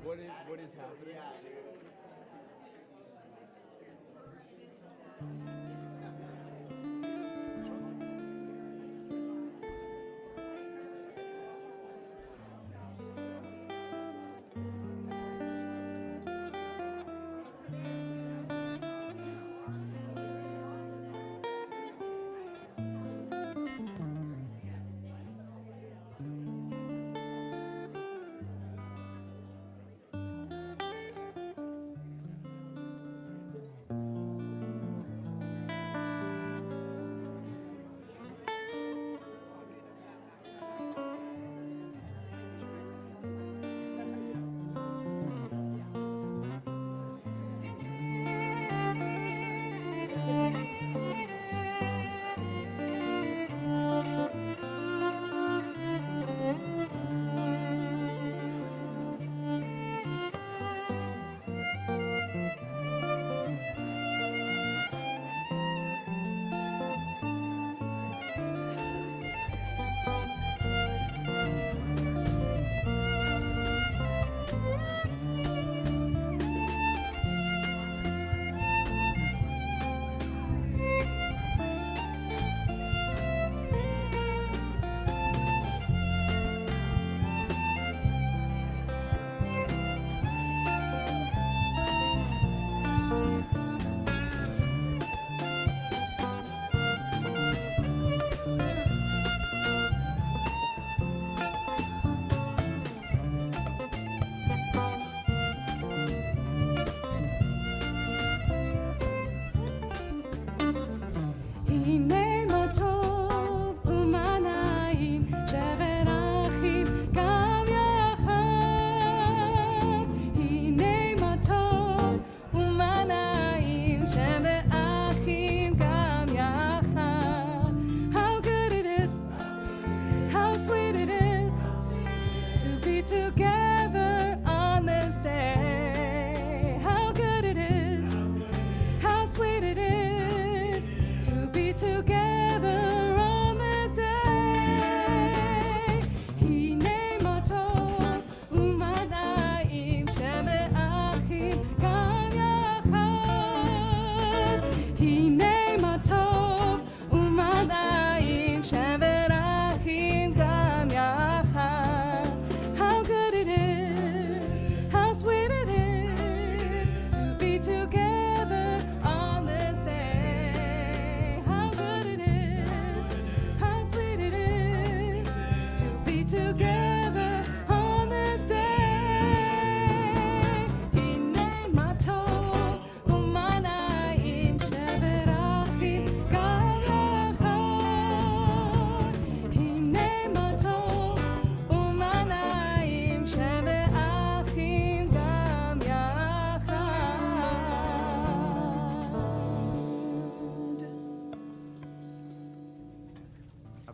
What is happening?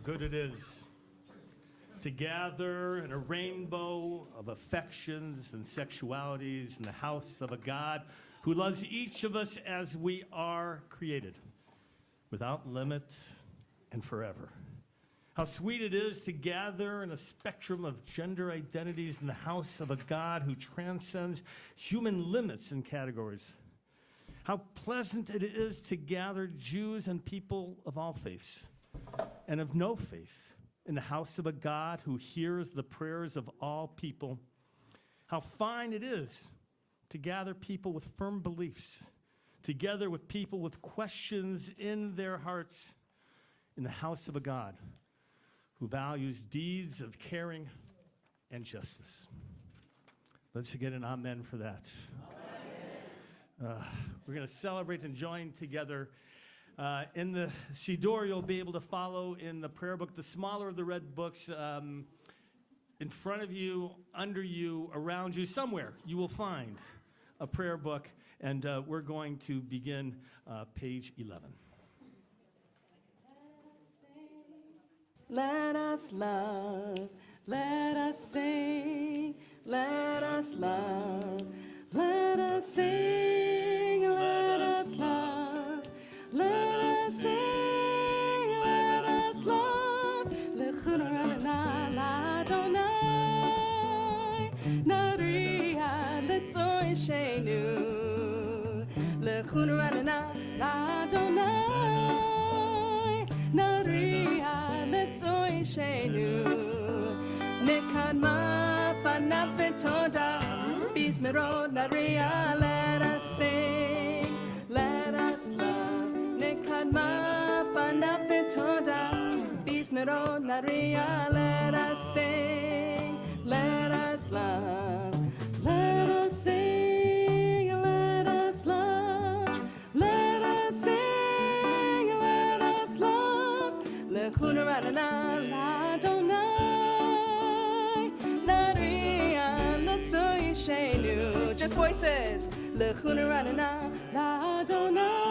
Good it is to gather in a rainbow of affections and sexualities in the house of a God who loves each of us as we are created, without limit and forever. How sweet it is to gather in a spectrum of gender identities in the house of a God who transcends human limits and categories. How pleasant it is to gather Jews and people of all faiths and of no faith in the house of a God who hears the prayers of all people. How fine it is to gather people with firm beliefs, together with people with questions in their hearts, in the house of a God who values deeds of caring and justice. Let's get an amen for that. We're going to celebrate and join together. In the Siddur, you'll be able to follow in the prayer book, the smaller of the red books, in front of you, under you, around you, somewhere you will find a prayer book, and we're going to begin page 11. Let us love, let us sing, let us love, let us sing, let us love, let us sing, let us love, l'churana l'Adonai, Nariya. Litzoy Shenu Lechunranana Ladonai Naria Litzoy Shenu Nikadma Fanat Betoda Bismero Naria. Let us sing, let us love. Nikadma Fanat Betoda Bismero Naria. Let us sing, let us love. Let us sing, let us love. Let us sing, let us love. Lechunranana Ladonai Naria Litzoy Shenu. Just voices. Lechunranana Ladonai.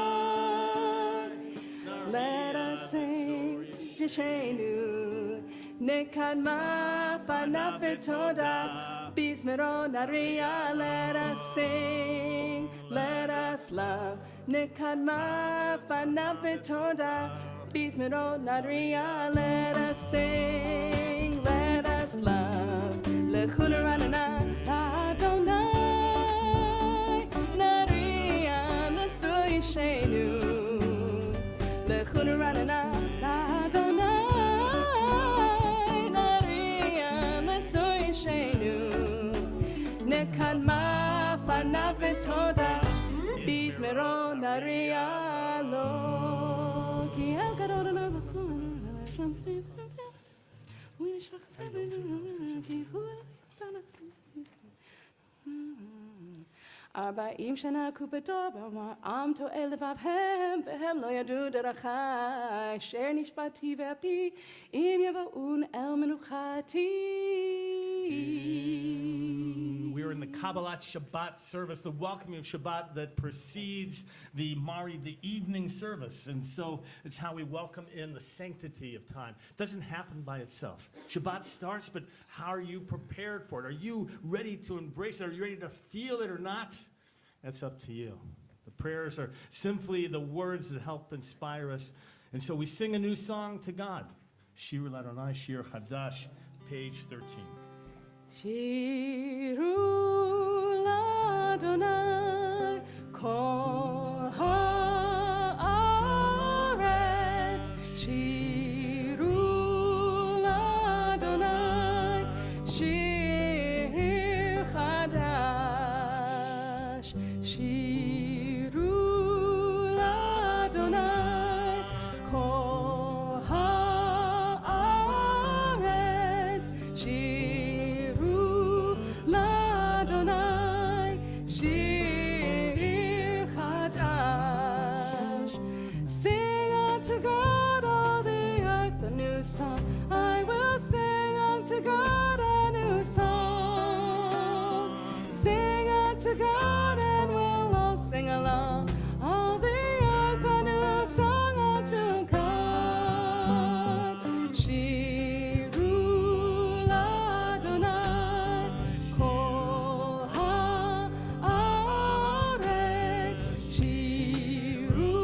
Let us sing Shenu. Nekadma Fanat Betoda Bismero Naria. Let us sing, let us love. Nekadma Fanat Betoda Bismero Naria. Let us sing, let us love. Lechunranana Adonai Naria Litzoy Shenu. Lechunranana Adonai Naria Litzoy Shenu. Nekadma Fanat Betoda Bismero Naria Lo. Ki el gadol Arba'im shana kupetov am to elevavhem vehem lo yadu derachai sher nishbati ve'api im yavaun el menuchati. We're in the Kabbalat Shabbat service, the welcoming of Shabbat that precedes the Mari, the evening service. And so it's how we welcome in the sanctity of time. It doesn't happen by itself. Shabbat starts, but how are you prepared for it? Are you ready to embrace it? Are you ready to feel it or not? That's up to you. The prayers are simply the words that help inspire us. And so we sing a new song to God. Shir Ladonai, Shir Chadash, page 13. Shiru Ladonai Kol haaretz. Shiru Ladonai Shir Chadash. Shiru Ladonai Kol haaretz. Ladonai Shir Chadash. Sing unto God all the earth a new song. I will sing unto God a new song. Sing unto God and we'll all sing along. All the earth a new song unto God. Shiru Ladonai Kol haaretz. Shiru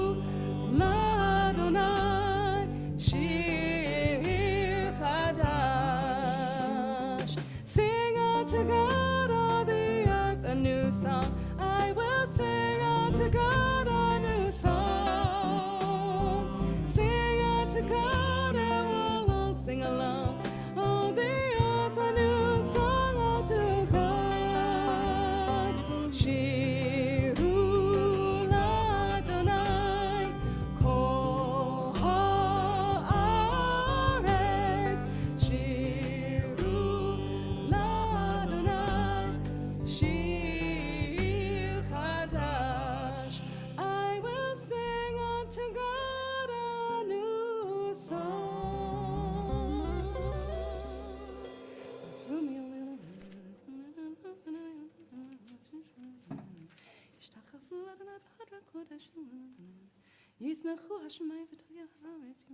Ladonai Shir Chadash. Sing unto God all the earth a new song. I will sing unto God a new song. Sing unto God and we'll all sing along. All the earth a new song unto God. Shiru Ladonai Kol haaretz. Shiru Ladonai Shir Chadash. I will sing unto God a new song. ישמחו השמיים ותהיה הארץ.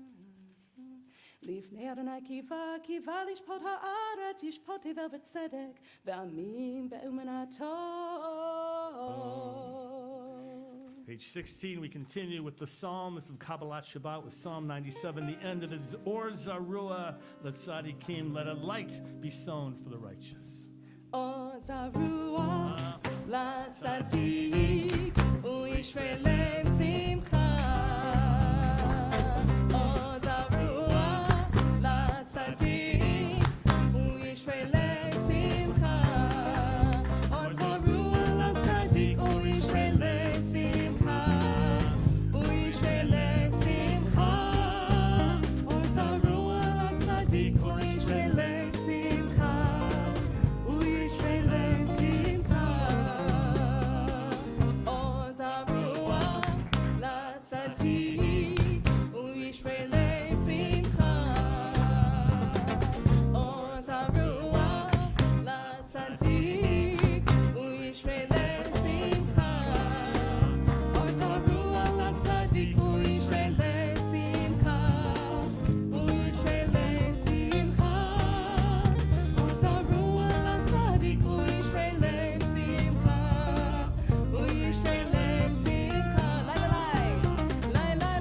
לפני אדוני קיווה לשפוט הארץ, ישפוט תבל בצדק, ועמים באמונתו. Page 16, we continue with the Psalms of Kabbalat Shabbat with Psalm 97. The end of it is Or Zarua Letzadikim, let a light be sown for the righteous. Or Zarua לצדיק וישרה לב שמחה. עוז הרוח לצדיק וישרה לב שמחה. עוז הרוח לצדיק וישרה לב שמחה. וישרה לב שמחה. עוז הרוח לצדיק וישרה לב שמחה. וישרה לב שמחה. עוז הרוח לצדיק וישרה לב שמחה. עוז הרוח לצדיק וישרה לב שמחה. עוז הרוח לצדיק וישרה לב שמחה. וישרה לב שמחה. עוז הרוח לצדיק וישרה לב שמחה. וישרה לב שמחה. לילה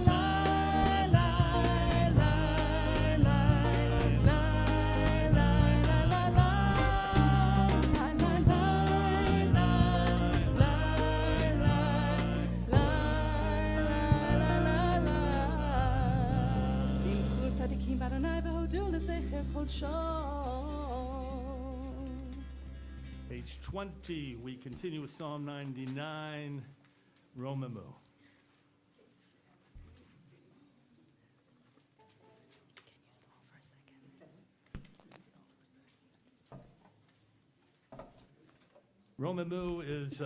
שמחו צדיקים באדוני והודו לזכר קודשו. Page 20, we continue with Psalm 99, Romemu. Romemu is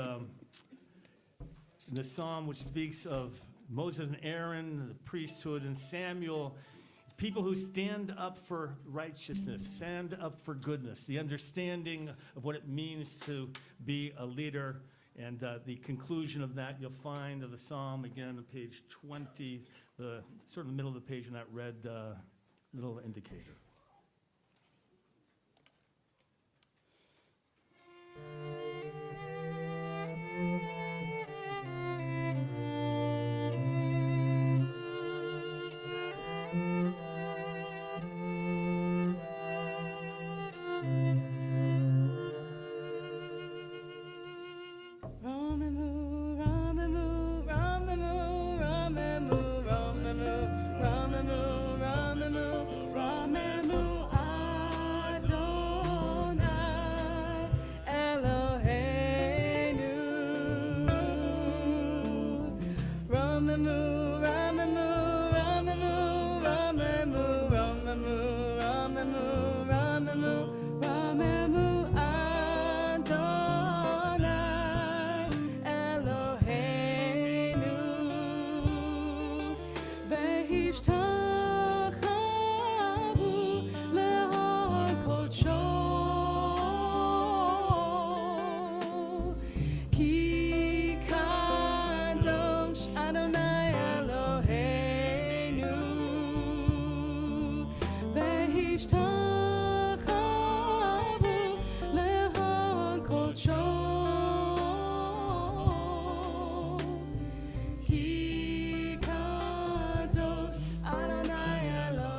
the psalm which speaks of Moses and Aaron, the priesthood, and Samuel. It's people who stand up for righteousness, stand up for goodness, the understanding of what it means to be a leader. And the conclusion of that you'll find of the psalm again on page 20, the sort of the middle of the page in that red little indicator. Romemu, Romemu, Romemu, Romemu, Romemu, Romemu, Romemu, Romemu, Adonai Eloheinu. Romemu, Romemu, Romemu, Romemu, Romemu, Romemu, Romemu, Romemu, Adonai Eloheinu. והשתחוו להר קודשו. כי קדוש אדוני אלוהינו. והשתחוו להר קודשו. כי קדוש אדוני אלוהינו.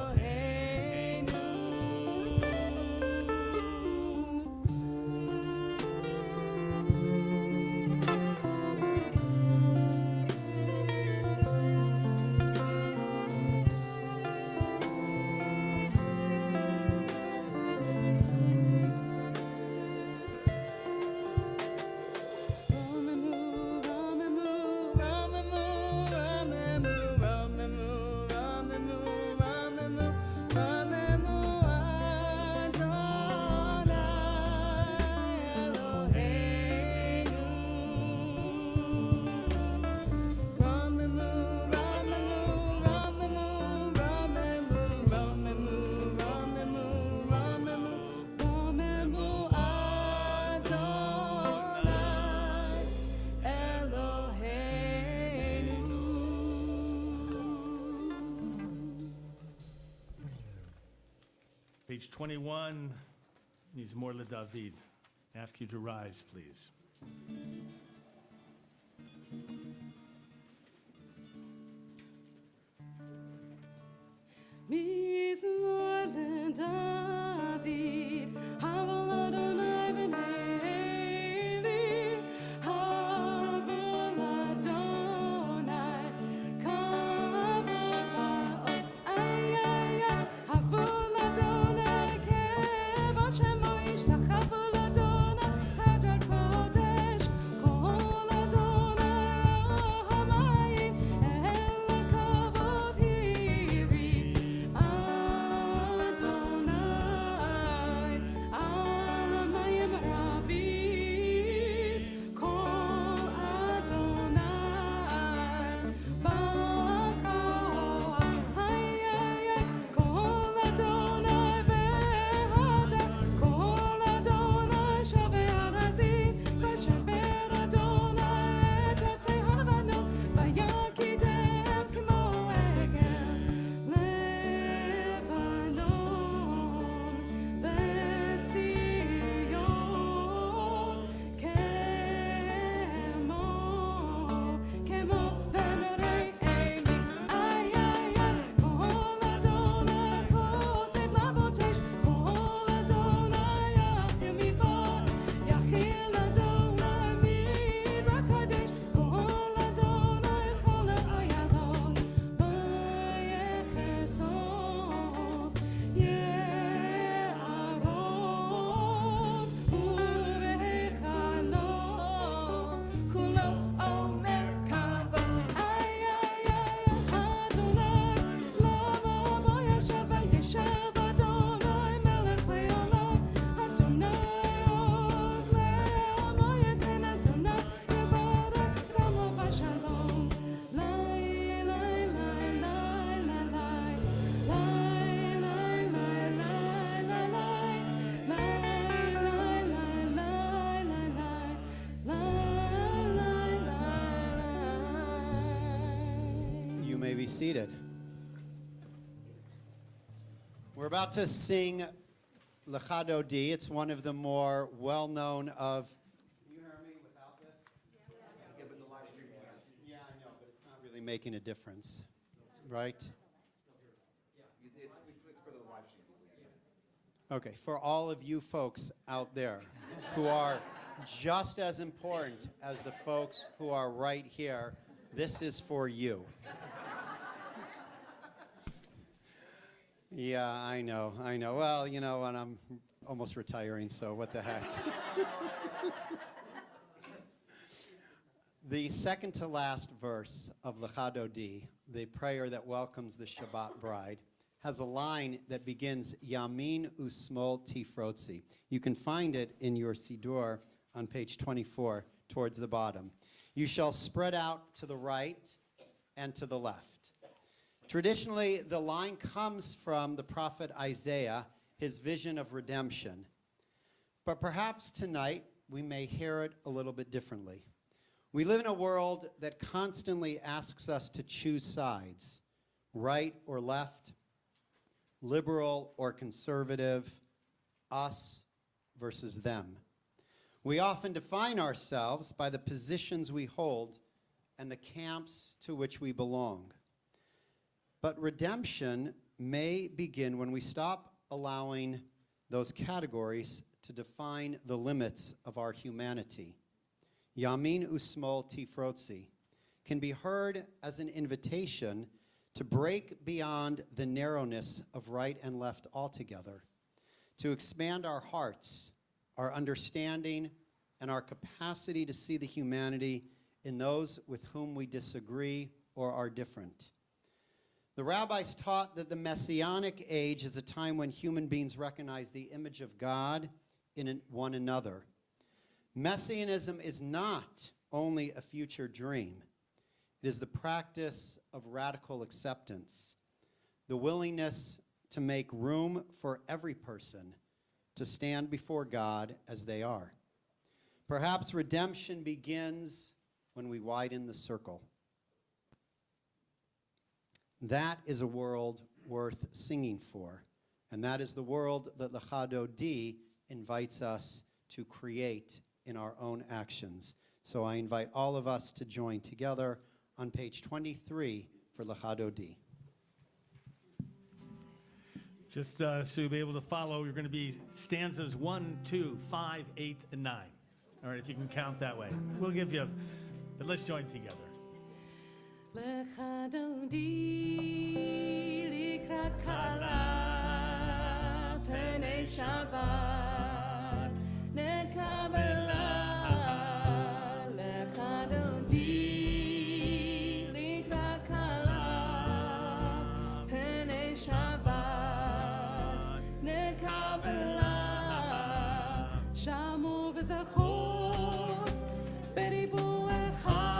Romemu, Romemu, Romemu, Romemu, Romemu, Romemu, Romemu, Romemu, Adonai Eloheinu. Romemu, Romemu, Romemu, Romemu, Romemu, Romemu, Romemu, Romemu, Adonai Eloheinu. Page 21 needs more David. Ask you to rise, please. מזמור לדוד, הבל אדוני בן אלי, You may be seated. We're about to sing Lecha D. It's one of the more well-known of... Can you hear me without this? Yeah, but the live stream can't. Yeah, I know, but it's not really making a difference, right? Yeah, it's for the live stream. Okay, for all of you folks out there who are just as important as the folks who are right here, this is for you. Yeah, I know. Well, you know, and I'm almost retiring, so what the heck. The second to last verse of Lecha Dodi, the prayer that welcomes the Shabbat bride, has a line that begins, Yamin usmol tifrotzi. You can find it in your Siddur on page 24 towards the bottom. You shall spread out to the right and to the left. Traditionally, the line comes from the prophet Isaiah, his vision of redemption. But perhaps tonight we may hear it a little bit differently. We live in a world that constantly asks us to choose sides, right or left, liberal or conservative, us versus them. We often define ourselves by the positions we hold and the camps to which we belong. But redemption may begin when we stop allowing those categories to define the limits of our humanity. Yamin usmol tifrotzi can be heard as an invitation to break beyond the narrowness of right and left altogether, to expand our hearts, our understanding, and our capacity to see the humanity in those with whom we disagree or are different. The rabbis taught that the Messianic age is a time when human beings recognize the image of God in one another. Messianism is not only a future dream. It is the practice of radical acceptance, the willingness to make room for every person to stand before God as they are. Perhaps redemption begins when we widen the circle. That is a world worth singing for, and that is the world that Lecha Dodi invites us to create in our own actions. So I invite all of us to join together on page 23 for Lecha Dodi. Just so you'll be able to follow, you're going to be stanzas 1, 2, 5, 8, and 9. All right, if you can count that way. We'll give you, but let's join together. Lecha Dodi likrat kala penei Shabbat nekabela. Lecha Dodi likrat kala penei Shabbat nekabela. Shamu v'zachor beribu echad.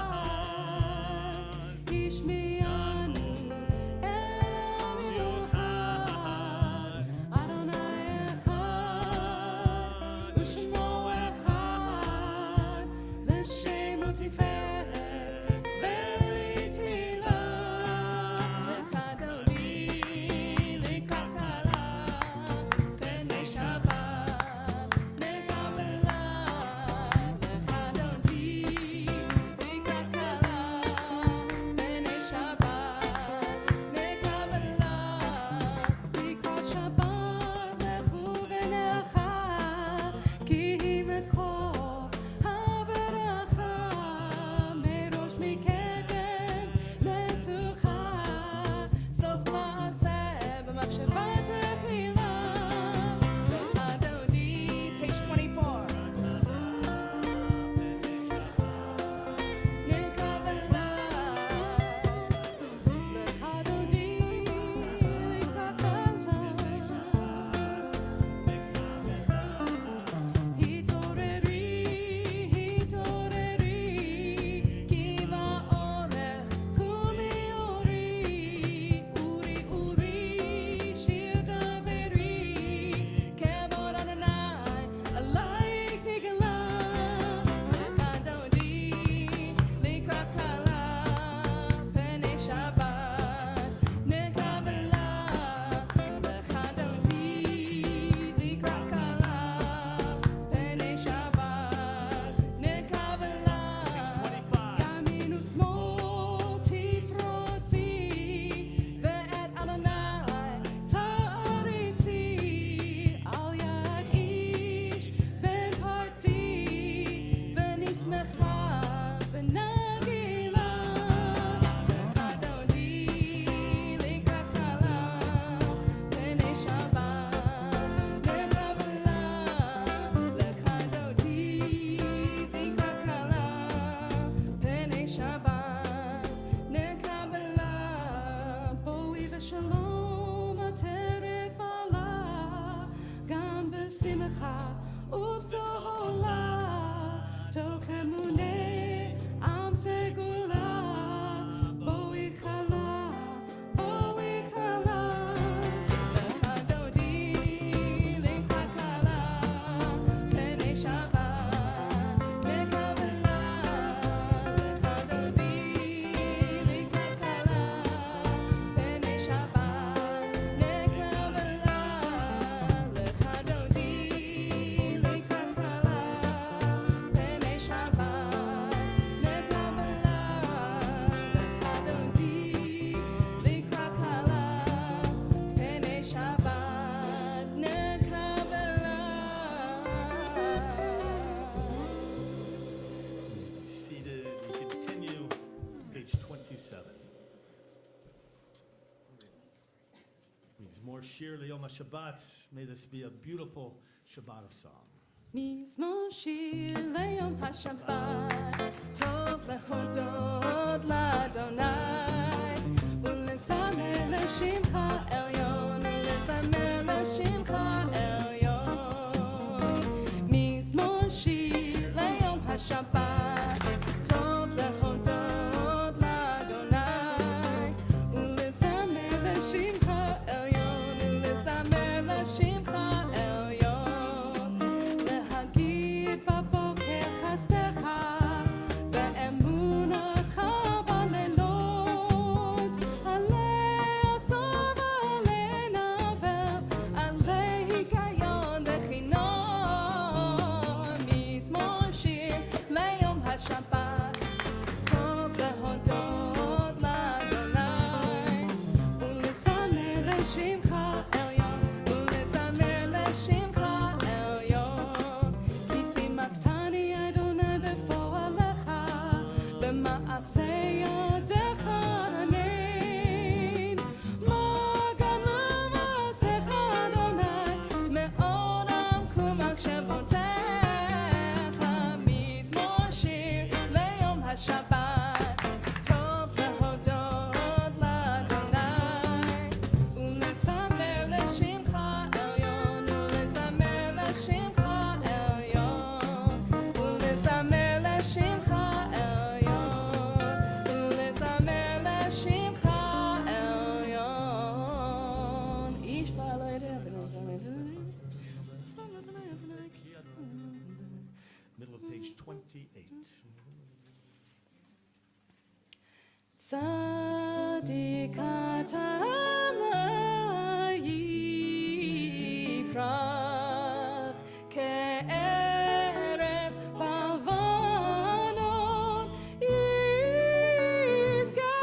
בתוך אמונה, עם סגולה, בואי חלה, בואי חלה. לך דודי, לך כלה, פני שבת, לקבלה. לך דודי, לך כלה, פני שבת, לקבלה. לך דודי, לך כלה, פני שבת, לקבלה. לך דודי, לך כלה, פני שבת, נקבלה. Seated, we continue, page 27. Means more shir leyom HaShabbat. May this be a beautiful Shabbat of song. מזמור שיר ליום השבת, טוב להודות לאדוני, ולזמר לשמך עליון, ולזמר לשמך עליון. מזמור שיר ליום השבת, טוב להודות לאדוני, ולזמר לשמך עליון, ולזמר לשמך עליון. להגיד בבוקר חסדך, באמונתך בלילות, עלי עזוב, עלי נבל, עלי היגיון וכינור. מזמור שיר ליום השבת, טוב להודות לאדוני, ולזמר לשמך עליון, ולזמר לשמך עליון. כי שימחתני אדוני בפועלך, במעשה ידיך רנן. מגן למעשיך אדוני, מאוד עמקו מחשבותיך. מזמור שיר ליום השבת, טוב להודות לאדוני, ולזמר לשמך עליון, ולזמר לשמך עליון, ולזמר לשמך עליון, ולזמר לשמך עליון. איש בעל הידע ונזמר. Middle of page 28. צדיק אתה יפרח כערב בלבנון, יזכה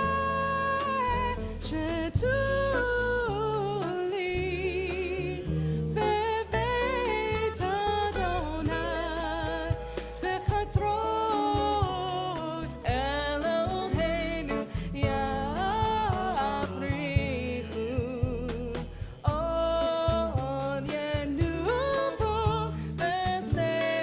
שתולי בבית אדוני, בחצרות אלוהינו יפריחו. עוד ינובו בשיבה,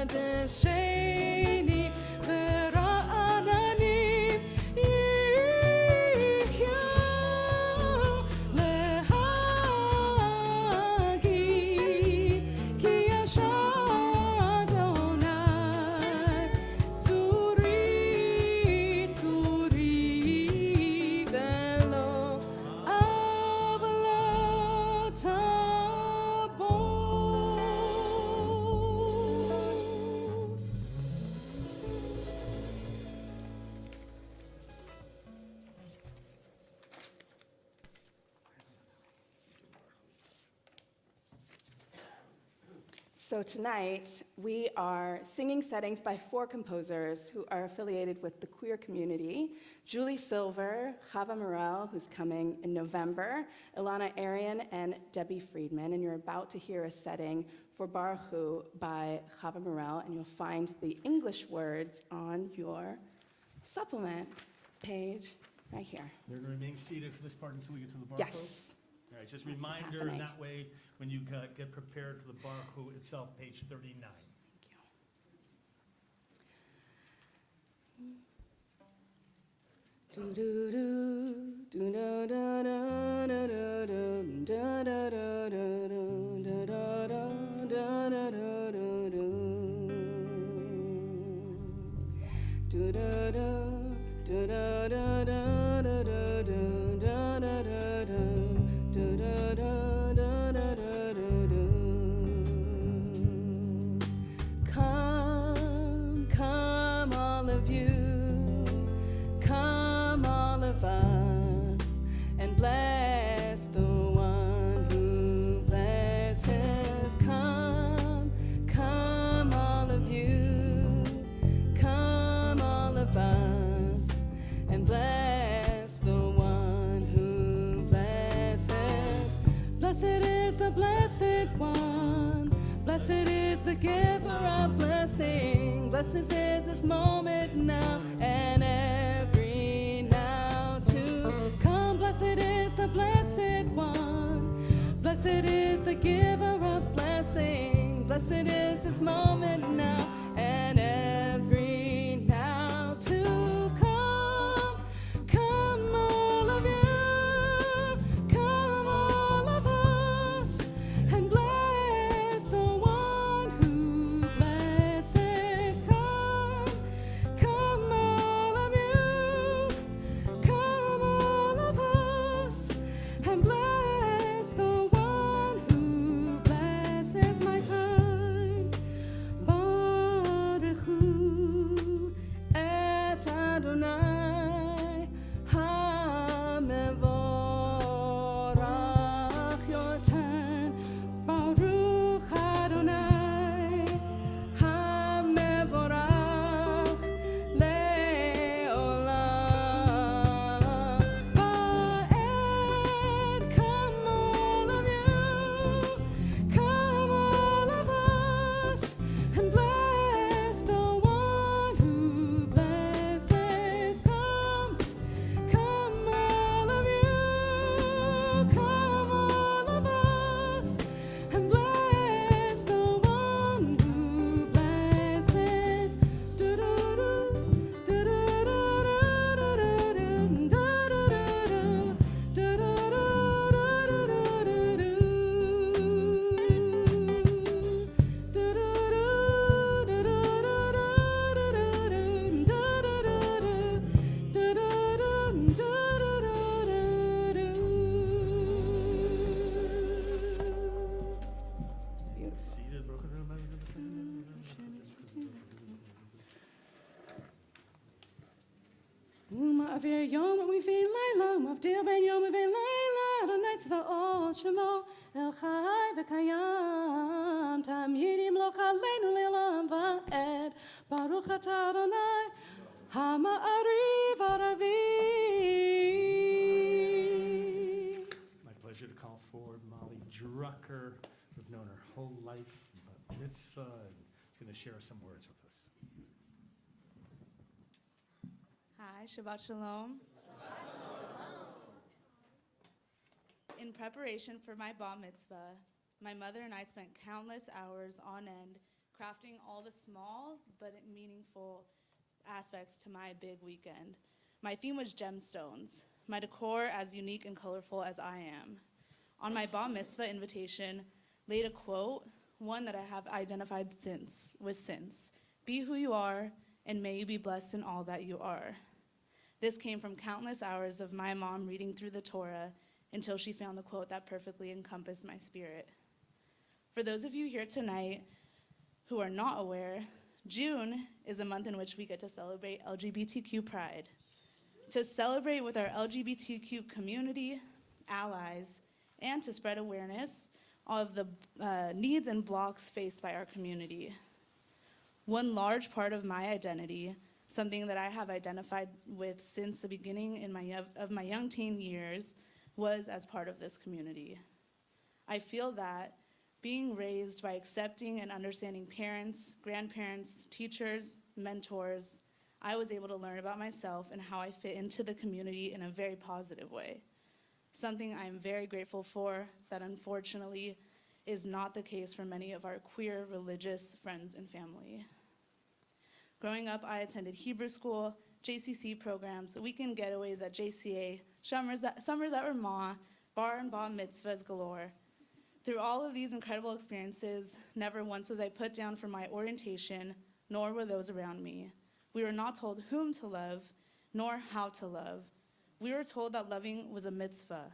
דשנים ורעננים יחיו להגיד, כי יש אדוני צורי צורי, ולא עוולות הבון. So tonight, we are singing settings by 4 composers who are affiliated with the queer community: Julie Silver, Chava Morel, who's coming in November, Ilana Arian, and Debbie Friedman. And you're about to hear a setting for Baruch Hu by Chava Morel, and you'll find the English words on your supplement page right here. They're going to remain seated for this part until we get to the Baruch Hu? Yes. All right, just a That's what's reminder, happening. that way, when you get prepared for the Baruch Hu itself, page 39. Thank you. do do do do do do do do do do do do do. Come, come, all of you, come, all of us, and bless the one who blesses. Come, come, all of you, come, all of us, and bless the one who blesses. Blessed is the blessed one, blessed is the giver of blessing. Blessed is this moment now and every now too. Come, blessed is the blessed one, blessed is the giver of blessing. Blessed is this moment now and every now too. Come, come, all of you, come, all of us, and bless the one who blesses. Come, come, all of you, come, all of us, and bless the one who blesses. My time, Baruch Hu et Adonai HaMevorach. Your turn, Baruch Adonai HaMevorach Le'olam. Ba'ed, come, all of you, come, all of us, and bless the one who blesses. Come, come, all of you, come, all of us, and bless the one who blesses. Do-do-do, do-do-do-do-do-do-do, Seated, broken room. Ma'avir yom u'mivin layla, mavdir ben yom u'mivin layla, Adonai tzvaot shemo el chai v'kayam, tamidim lo chaleinu le'olam va'ed, Baruch atah Adonai ha'ma'ariv aravi. My pleasure to call forward Molly Drucker. We've known her whole life, but mitzvah, and is going to share some words with us. Hi, Shabbat Shalom. In preparation for my bar mitzvah, my mother and I spent countless hours on end crafting all the small but meaningful aspects to my big weekend. My theme was gemstones, my decor as unique and colorful as I am. On my bar mitzvah invitation, laid a quote, one that I have identified since. Be who you are, and may you be blessed in all that you are. This came from countless hours of my mom reading through the Torah until she found the quote that perfectly encompassed my spirit. For those of you here tonight who are not aware, June is a month in which we get to celebrate LGBTQ Pride. To celebrate with our LGBTQ community, allies, and to spread awareness of the needs and blocks faced by our community. One large part of my identity, something that I have identified with since the beginning of my young teen years, was as part of this community. I feel that being raised by accepting and understanding parents, grandparents, teachers, mentors, I was able to learn about myself and how I fit into the community in a very positive way. Something I am very grateful for that unfortunately is not the case for many of our queer religious friends and family. Growing up, I attended Hebrew school, JCC programs, weekend getaways at JCA, summers at Ramah, bar and bar mitzvahs galore. Through all of these incredible experiences, never once was I put down for my orientation, nor were those around me. We were not told whom to love, nor how to love. We were told that loving was a mitzvah,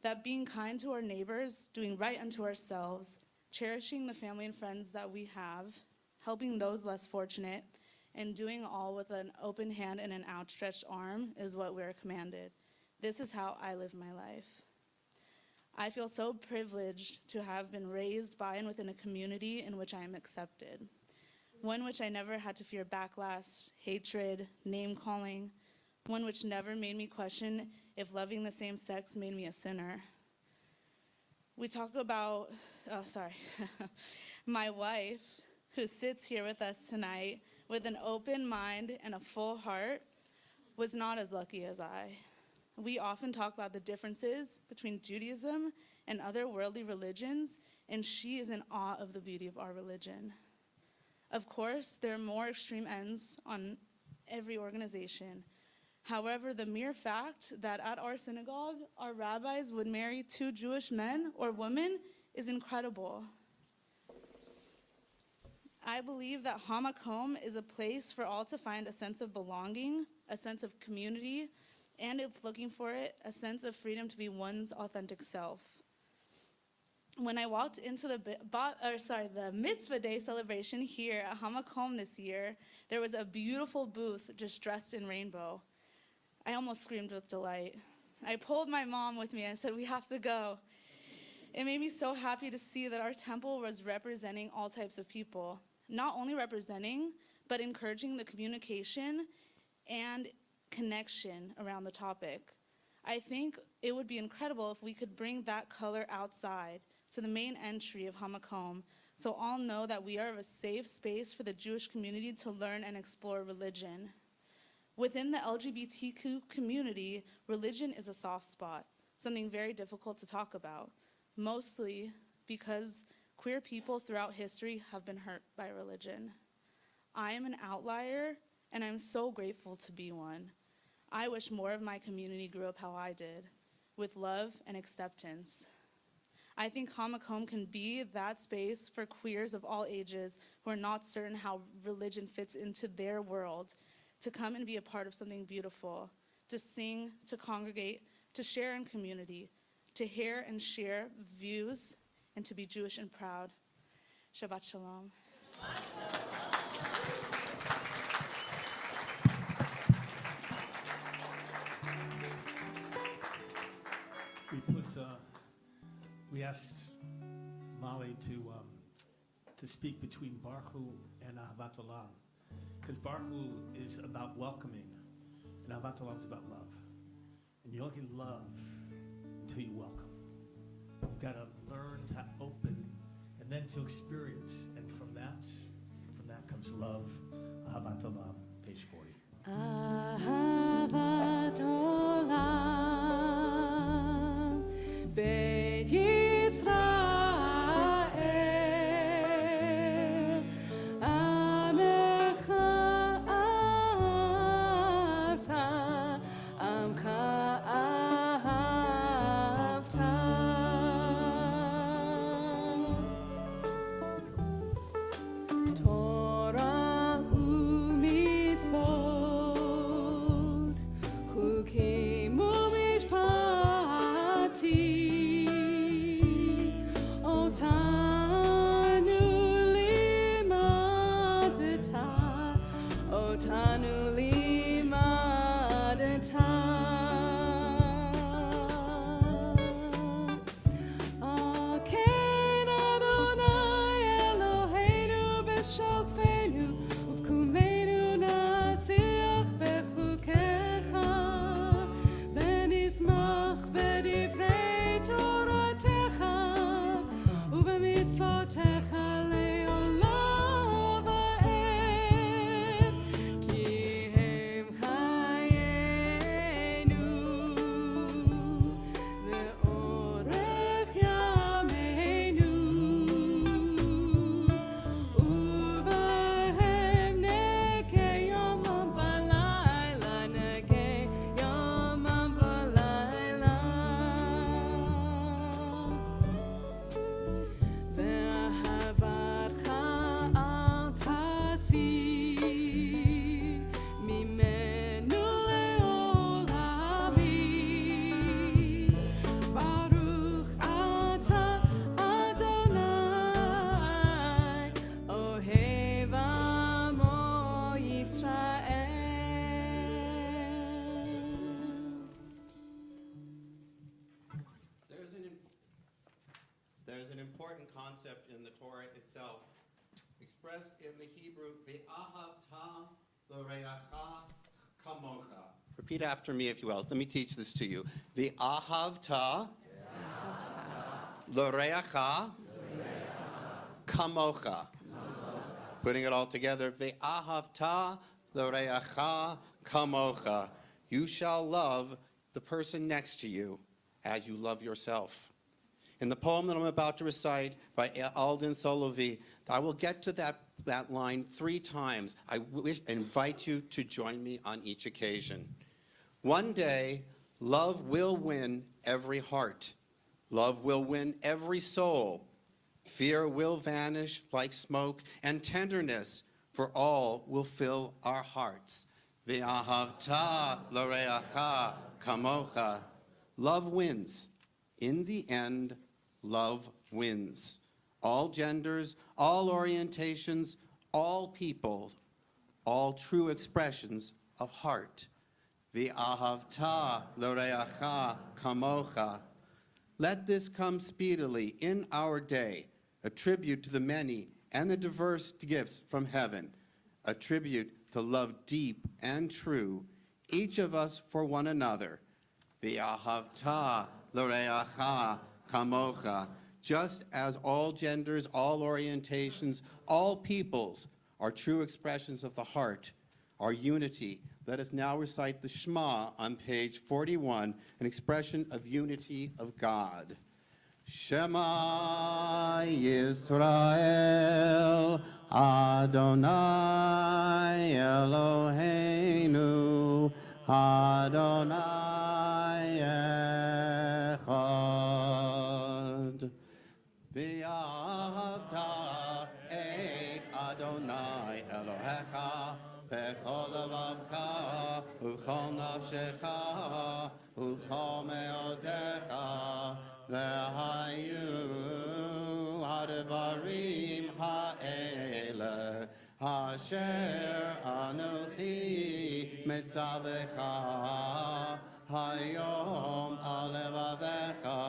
that being kind to our neighbors, doing right unto ourselves, cherishing the family and friends that we have, helping those less fortunate, and doing all with an open hand and an outstretched arm is what we are commanded. This is how I live my life. I feel so privileged to have been raised by and within a community in which I am accepted, one which I never had to fear backlash, hatred, name-calling, one which never made me question if loving the same sex made me a sinner. We talk about, my wife, who sits here with us tonight with an open mind and a full heart, was not as lucky as I. We often talk about the differences between Judaism and other worldly religions, and she is in awe of the beauty of our religion. Of course, there are more extreme ends on every organization. However, the mere fact that at our synagogue, our rabbis would marry 2 Jewish men or women is incredible. I believe that Hamakom is a place for all to find a sense of belonging, a sense of community, and if looking for it, a sense of freedom to be one's authentic self. When I walked into the Mitzvah Day celebration here at Hamakom this year, there was a beautiful booth just dressed in rainbow. I almost screamed with delight. I pulled my mom with me and said, "We have to go." It made me so happy to see that our temple was representing all types of people. Not only representing, but encouraging the communication and connection around the topic. I think it would be incredible if we could bring that color outside to the main entry of Hamakom, so all know that we are a safe space for the Jewish community to learn and explore religion. Within the LGBTQ community, religion is a soft spot, something very difficult to talk about, mostly because queer people throughout history have been hurt by religion. I am an outlier, and I'm so grateful to be one. I wish more of my community grew up how I did, with love and acceptance. I think Hamakom can be that space for queers of all ages who are not certain how religion fits into their world, to come and be a part of something beautiful, to sing, to congregate, to share in community, to hear and share views, and to be Jewish and proud. Shabbat Shalom. We asked Molly to speak between Baruch and Ahavat Olam, because Baruch is about welcoming, and Ahavat Olam is about love. And you don't get love until you welcome. You've got to learn to open and then to experience, and from that comes love. Ahavat Olam, page 40. Ahavat Olam, Beit Yisrael, Amecha Ahavta, Amcha Ahavta. Torah u'mitzvot expressed in the Hebrew, Ve'ahavta l'reacha kamocha. Repeat after me, if you will. Let me teach this to you. Ve'ahavta l'reacha kamocha. Putting it all together, Ve'ahavta l'reacha kamocha. You shall love the person next to you as you love yourself. In the poem that I'm about to recite by Alden Solovi, I will get to that line 3 times. I invite you to join me on each occasion. One day, love will win every heart. Love will win every soul. Fear will vanish like smoke, and tenderness for all will fill our hearts. Ve'ahavta l'reacha kamocha. Love wins. In the end, love wins. All genders, all orientations, all people, all true expressions of heart. Ve'ahavta l'reacha kamocha. Let this come speedily in our day, a tribute to the many and the diverse gifts from heaven, a tribute to love deep and true, each of us for one another. Ve'ahavta l'reacha kamocha. Just as all genders, all orientations, all peoples are true expressions of the heart, our unity. Let us now recite the Shema on page 41, an expression of unity of God. Shema Yisrael, Adonai Eloheinu, Adonai Echad. V'ahavta et Adonai Elohecha b'chol levavcha u'chol nafshecha u'chol me'odecha v'hayu ha'devarim ha'ele asher anochi mitzavecha hayom al levavecha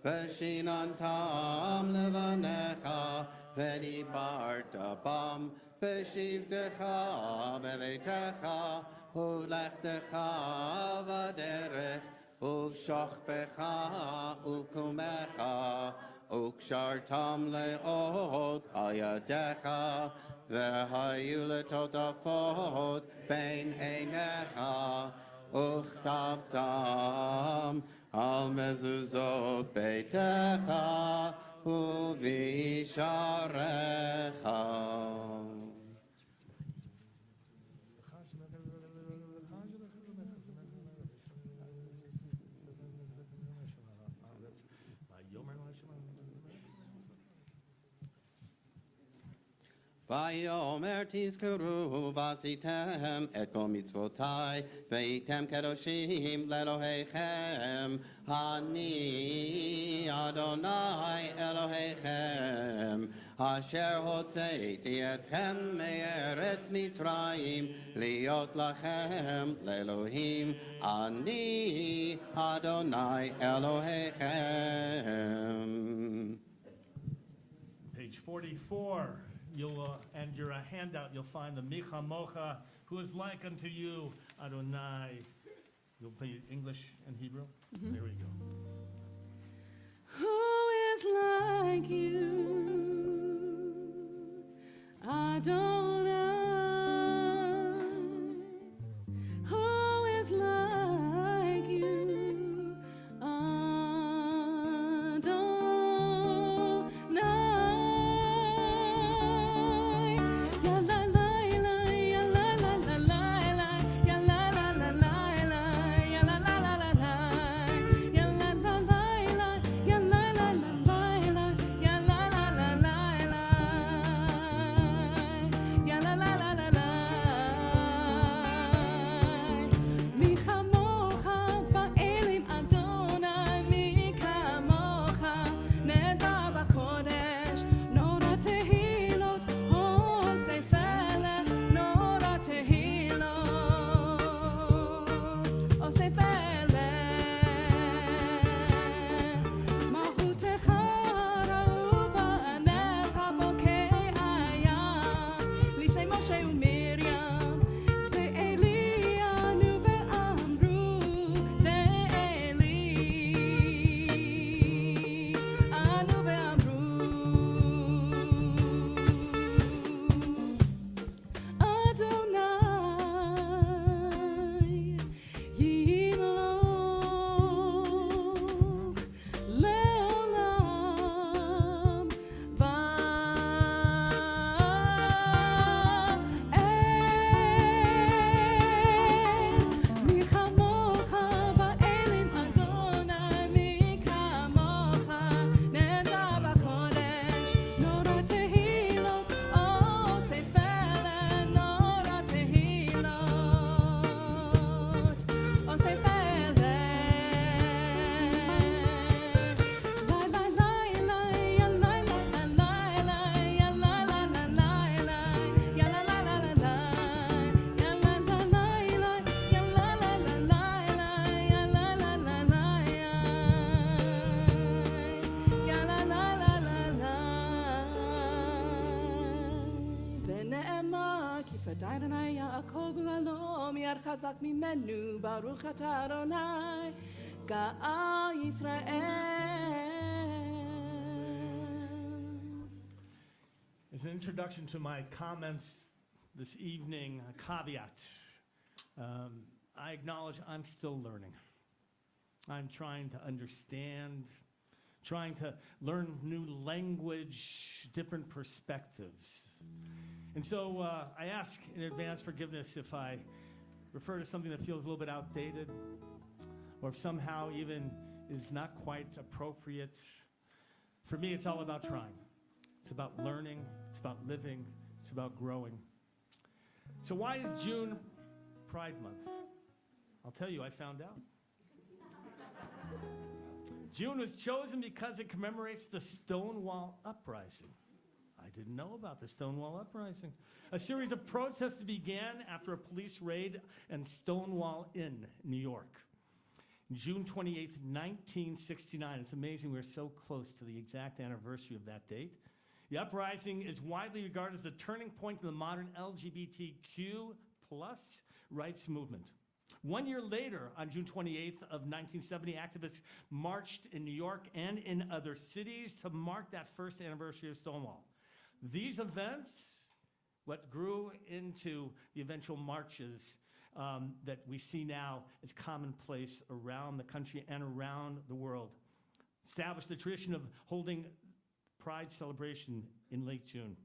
v'shinantam levanecha v'dibarta bam v'shivtecha b'veitecha u'lechtecha v'derech u'shachpecha u'kumecha u'kshartam le'ot ayadecha v'hayu letotafot bein einecha u'chtavtam al mezuzot beitecha u'visharecha. Vayomer tizkuru vasitem et kol mitzvotai veitem kedoshim leElohechem Ani Adonai Elohechem asher hotzeiti etchem me'eretz Mitzrayim liot lachem leElohim Ani Adonai Elohechem. Page 44. And your handout, you'll find the Micha Mocha, who is like unto you, Adonai. You'll play English and Hebrew? There we go. Who is like you, Adonai? Who is like you, Adonai? נאמר, כי פדאי היה הכל בגללו, מיד חזק ממנו, ברוך אתה אדוני, גאל ישראל. As an introduction to my comments this evening, a caveat. I acknowledge I'm still learning. I'm trying to understand, trying to learn new language, different perspectives. And so I ask in advance forgiveness if I refer to something that feels a little bit outdated or if somehow even is not quite appropriate. For me, it's all about trying. It's about learning, it's about living, it's about growing. So why is June Pride Month? I'll tell you, I found out. June was chosen because it commemorates the Stonewall Uprising. I didn't know about the Stonewall Uprising. A series of protests began after a police raid in Stonewall Inn, New York. June 28th, 1969. It's amazing we're so close to the exact anniversary of that date. The uprising is widely regarded as the turning point in the modern LGBTQ plus rights movement. 1 year later, on June 28th of 1970, activists marched in New York and in other cities to mark that first anniversary of Stonewall. These events, what grew into the eventual marches that we see now as commonplace around the country and around the world, established the tradition of holding Pride celebration in late June.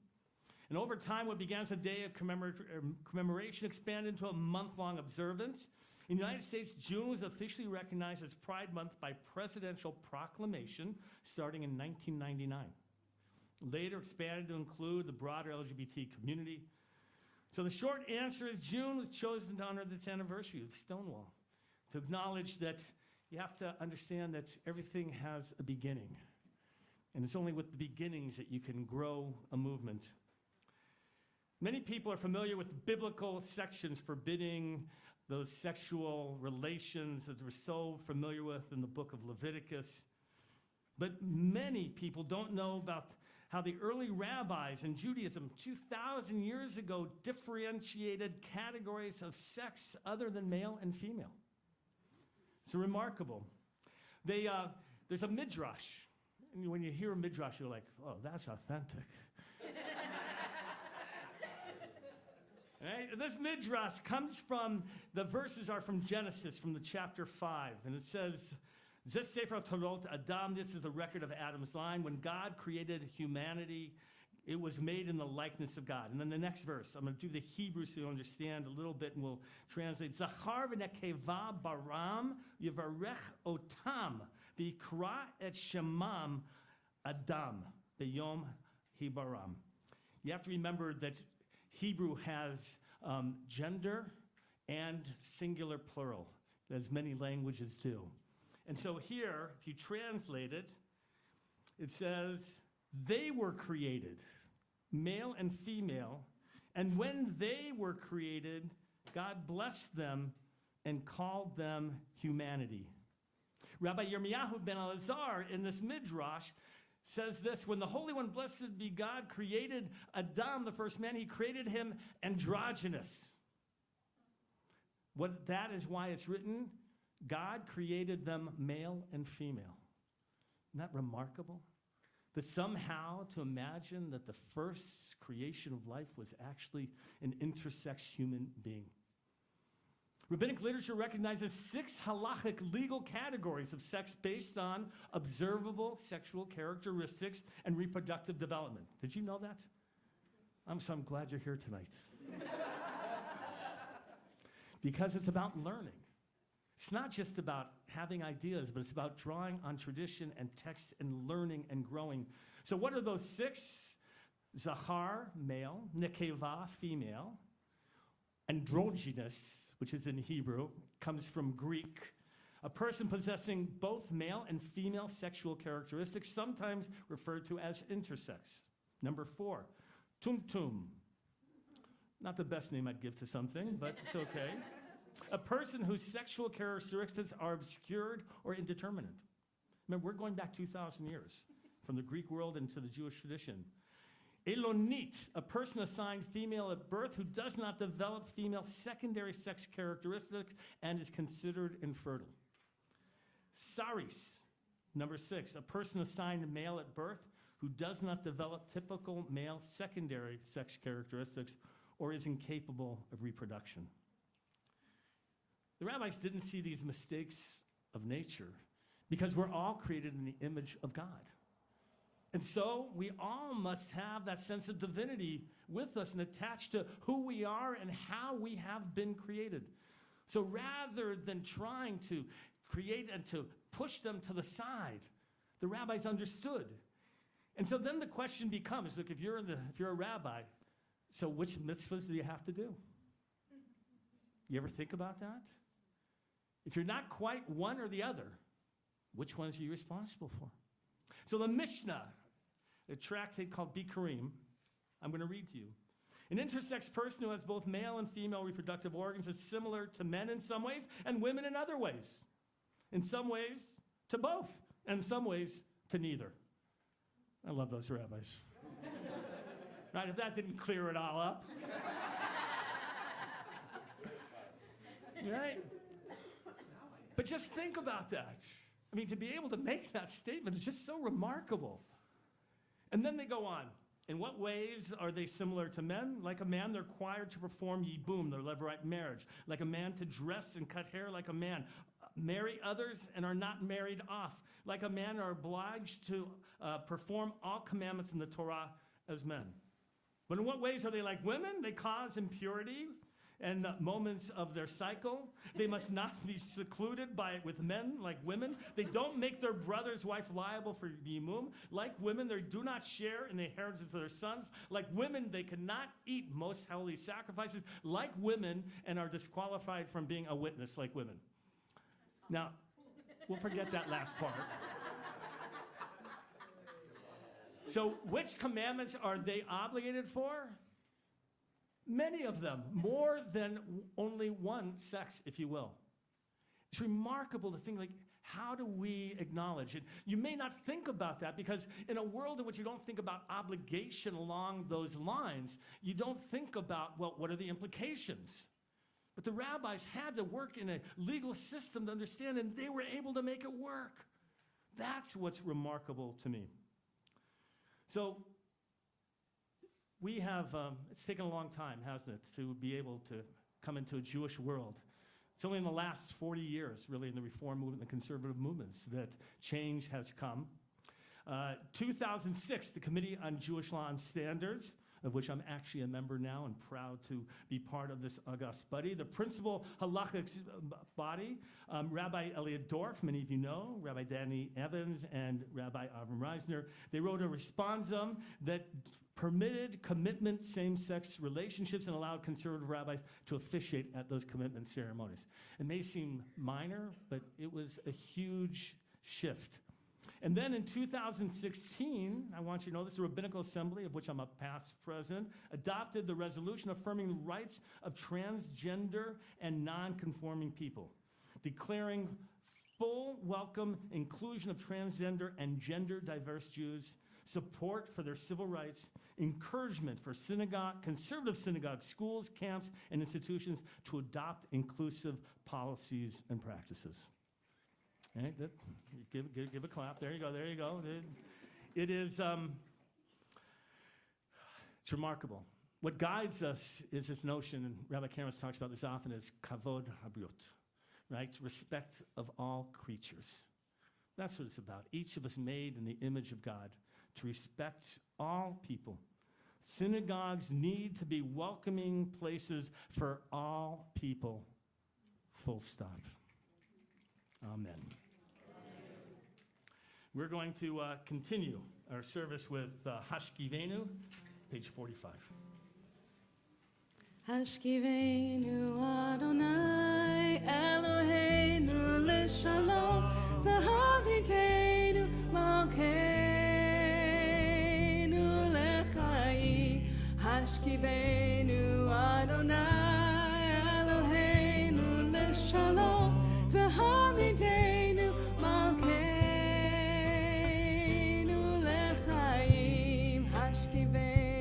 And over time, what began as a day of commemoration expanded into a month-long observance. In the United States, June was officially recognized as Pride Month by presidential proclamation starting in 1999. Later expanded to include the broader LGBT community. So the short answer is June was chosen to honor this anniversary of Stonewall, to acknowledge that you have to understand that everything has a beginning. And it's only with the beginnings that you can grow a movement. Many people are familiar with the biblical sections forbidding those sexual relations that we're so familiar with in the book of Leviticus. But many people don't know about how the early rabbis in Judaism 2,000 years ago differentiated categories of sex other than male and female. It's remarkable. There's a midrash. And when you hear a midrash, you're like, oh, that's authentic. Right? This midrash comes from, the verses are from Genesis, from the chapter 5. And it says, Zes Sefer Torot Adam, this is the record of Adam's line. When God created humanity, it was made in the likeness of God. And then the next verse, I'm going to do the Hebrew so you'll understand a little bit, and we'll translate. Zachar v'nekeva baram yivarech otam v'yikra et shemam Adam b'yom hibaram. You have to remember that Hebrew has gender and singular plural, as many languages do. And so here, if you translate it, it says, they were created, male and female, and when they were created, God blessed them and called them humanity. Rabbi Yirmiyahu ben Elazar in this midrash says this, when the Holy One, blessed be God, created Adam, the first man, he created him androgynous. That is why it's written, God created them male and female. Isn't that remarkable? That somehow to imagine that the first creation of life was actually an intersex human being. Rabbinic literature recognizes 6 halachic legal categories of sex based on observable sexual characteristics and reproductive development. Did you know that? I'm glad you're here tonight. Because it's about learning. It's not just about having ideas, but it's about drawing on tradition and text and learning and growing. So what are those 6? Zachar, male, nekeva, female, androgynous, which is in Hebrew, comes from Greek. A person possessing both male and female sexual characteristics, sometimes referred to as intersex. Number 4, tumtum. Not the best name I'd give to something, but it's okay. A person whose sexual characteristics are obscured or indeterminate. Remember, we're going back 2,000 years from the Greek world into the Jewish tradition. Elonit, a person assigned female at birth who does not develop female secondary sex characteristics and is considered infertile. Saris, number 6, a person assigned male at birth who does not develop typical male secondary sex characteristics or is incapable of reproduction. The rabbis didn't see these mistakes of nature because we're all created in the image of God. And so we all must have that sense of divinity with us and attached to who we are and how we have been created. So rather than trying to create and to push them to the side, the rabbis understood. And so then the question becomes, look, if you're a rabbi, so which mitzvahs do you have to do? You ever think about that? If you're not quite one or the other, which ones are you responsible for? So the Mishnah, a tractate called Bikurim, I'm going to read to you. An intersex person who has both male and female reproductive organs is similar to men in some ways and women in other ways. In some ways, to both, and in some ways, to neither. I love those rabbis. Right, if that didn't clear it all up. Right? But just think about that. I mean, to be able to make that statement is just so remarkable. And then they go on. In what ways are they similar to men? Like a man, they're required to perform yibum, their levirate marriage. Like a man, to dress and cut hair like a man. Marry others and are not married off. Like a man, are obliged to perform all commandments in the Torah as men. But in what ways are they like women? They cause impurity and moments of their cycle. They must not be secluded with men like women. They don't make their brother's wife liable for yimum. Like women, they do not share in the inheritance of their sons. Like women, they cannot eat most holy sacrifices like women and are disqualified from being a witness like women. Now, we'll forget that last part. So which commandments are they obligated for? Many of them, more than only one sex, if you will. It's remarkable to think, like, how do we acknowledge it? You may not think about that because in a world in which you don't think about obligation along those lines, you don't think about, well, what are the implications? But the rabbis had to work in a legal system to understand, and they were able to make it work. That's what's remarkable to me. So, we have, it's taken a long time, hasn't it, to be able to come into a Jewish world. It's only in the last 40 years, really, in the Reform movement and the conservative movements, that change has come. 2006, the Committee on Jewish Law and Standards, of which I'm actually a member now and proud to be part of this august body. The principal halachic body, Rabbi Elliot Dorff, many of you know, Rabbi Danny Evans, and Rabbi Avram Reisner, they wrote a responsum that permitted commitment same-sex relationships and allowed conservative rabbis to officiate at those commitment ceremonies. It may seem minor, but it was a huge shift. And then in 2016, I want you to know this, the Rabbinical Assembly, of which I'm a past president, adopted the resolution affirming the rights of transgender and non-conforming people, declaring full welcome inclusion of transgender and gender-diverse Jews, support for their civil rights, encouragement for conservative synagogues, schools, camps, and institutions to adopt inclusive policies and practices. Right, give a clap. There you go. There you go. It is. It's remarkable. What guides us is this notion, and Rabbi Karamas talks about this often, is kavod habriut, right? Respect of all creatures. That's what it's about. Each of us made in the image of God to respect all people. Synagogues need to be welcoming places for all people. Full stop. Amen. We're going to continue our service with Hashkivenu, page 45. Hashkivenu Adonai Eloheinu leshalom v'haviteinu malkeinu lechaim. Hashkivenu Adonai Eloheinu leshalom v'haviteinu malkeinu lechaim. Hashkivenu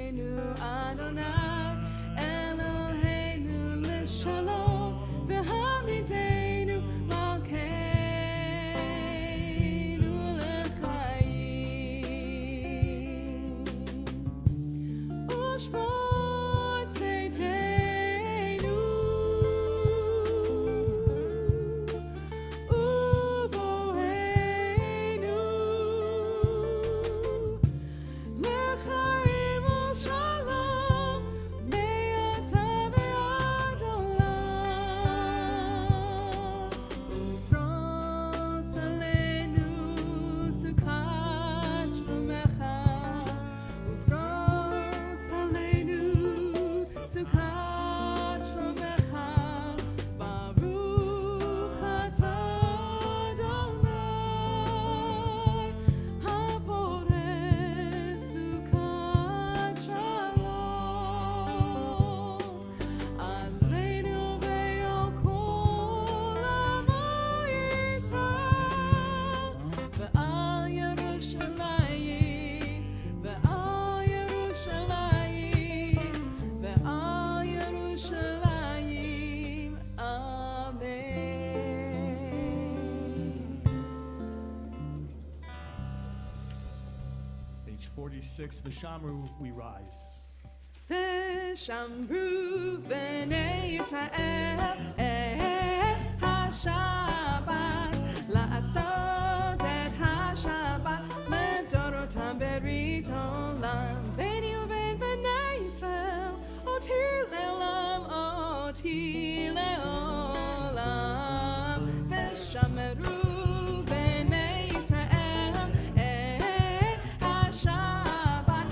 Page 46, Vishamru, we rise. ושמרו בני ישראל את השבת, לעשות את השבת לדורותם ברית עולם. ביני ובין בני ישראל, אותי לעולם, אותי לעולם. ושמרו בני ישראל את השבת,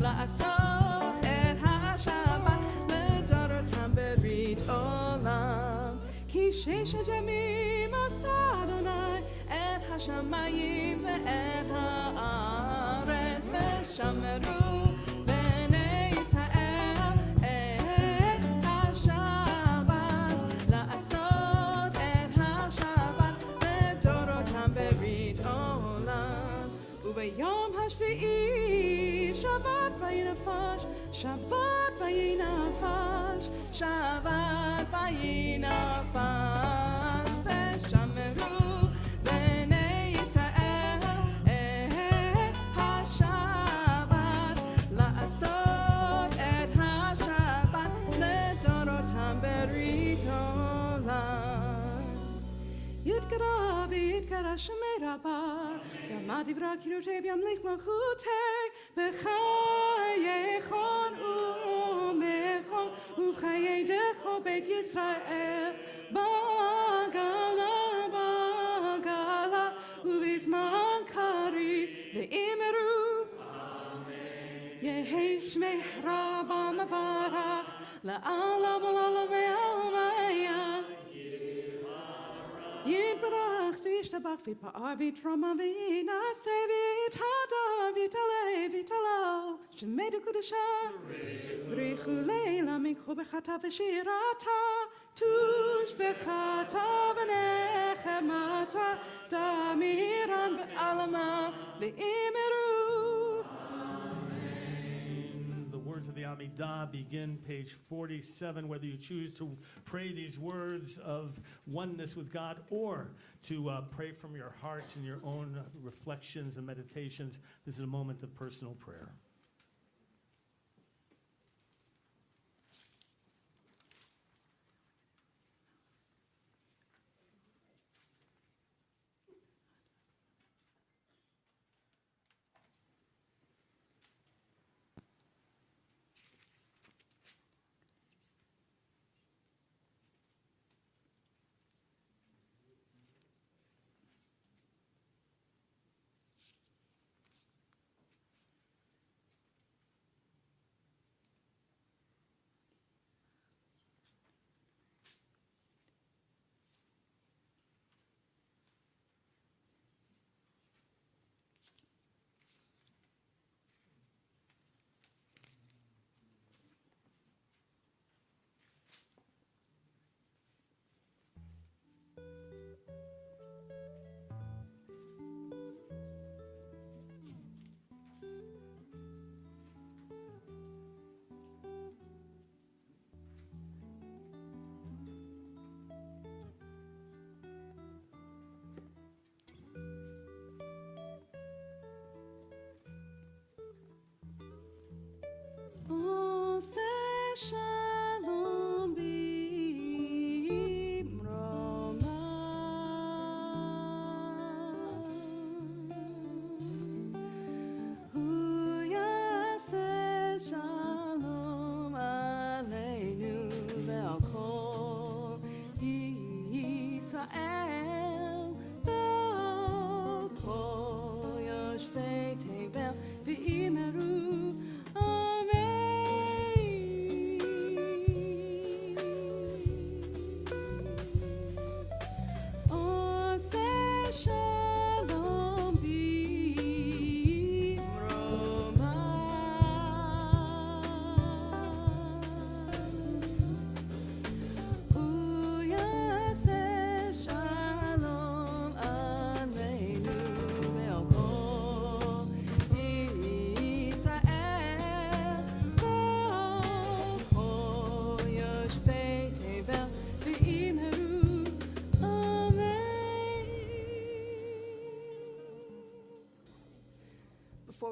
לעשות את השבת לדורותם ברית עולם. כי ששת ימים עשה אדוני את השמיים ואת הארץ, ושמרו בני ישראל את השבת, לעשות את השבת לדורותם ברית עולם. וביום השביעי שבת ויהי נפש, שבת ויהי נפש, שבת ויהי נפש. ושמרו בני ישראל את השבת, לעשות את השבת לדורותם ברית עולם. יתגרה ויתגרה שמי רבה, ימה דיברה קירותי וימליך מלכותי, בחיי חון ומחון ובחיי דכל בית ישראל, בגלה בגלה ובזמן קריב ואמרו יהי שמי רבה מברך לעולם ולעולמי עולמיה. יתברך וישתבח ויפאר ויתרומם וינשא ויתהדר ויתעלה ויתעלה שמי קדושה בריחו לילה מקחו בחטא ושירתה תוש בחטא ונחמתה תמירן בעלמה ואמרו. The words of the Amidah begin page 47. Whether you choose to pray these words of oneness with God or to pray from your heart and your own reflections and meditations, this is a moment of personal prayer. Shalom b'imroma, hu yaseh shalom aleinu ve'al kol Yisrael, ve'al kol yoshvei tevel v'imeru. Amen.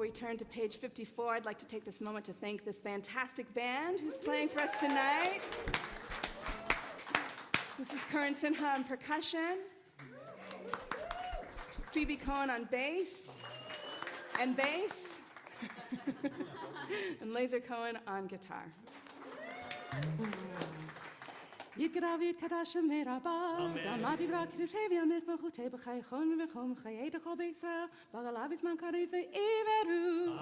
we turn to page 54, I'd like to take this moment to thank this fantastic band who's playing for us tonight. This is Karan Sinha on percussion, Phoebe Cohen on bass, and Laser Cohen on guitar. יתגדל ויתקדש שם רבה, ועמד יברא כרותיו ילמד מלכותי בחיי חון וחום חיי דכל בישראל, בגלה בזמן קריב ועברו.